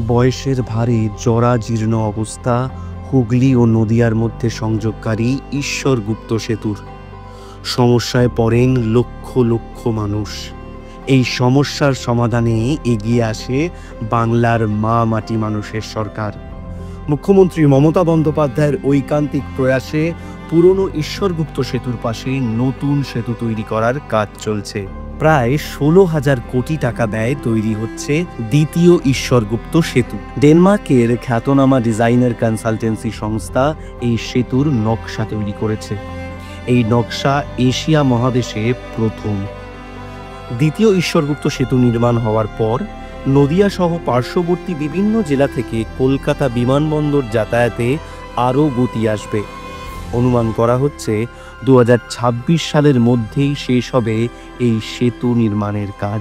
বয়সের ভারে জরাজীর্ণ অবস্থা হুগলি ও নদিয়ার মধ্যে সংযোগকারী ঈশ্বরগুপ্ত সেতুর সমস্যায় পড়েন লক্ষ লক্ষ মানুষ। এই সমস্যার সমাধানে এগিয়ে আসে বাংলার মা মাটি মানুষের সরকার। মুখ্যমন্ত্রী মমতা বন্দ্যোপাধ্যায়ের ঐকান্তিক প্রয়াসে পুরনো ঈশ্বরগুপ্ত সেতুর পাশে নতুন সেতু তৈরি করার কাজ চলছে। প্রায় 16,000 কোটি টাকা ব্যয়ে তৈরি হচ্ছে দ্বিতীয় ঈশ্বরগুপ্ত সেতু। ডেনমার্কের খ্যাতনামা ডিজাইনার কনসালটেন্সি সংস্থা এই সেতুর নকশা তৈরি করেছে। এই নকশা এশিয়া মহাদেশে প্রথম। দ্বিতীয় ঈশ্বরগুপ্ত সেতু নির্মাণ হওয়ার পর নদিয়া সহ পার্শ্ববর্তী বিভিন্ন জেলা থেকে কলকাতা বিমানবন্দর যাতায়াতে আরও গতি আসবে। অনুমান করা হচ্ছে 2026 সালের মধ্যেই শেষ হবে এই সেতু নির্মাণের কাজ।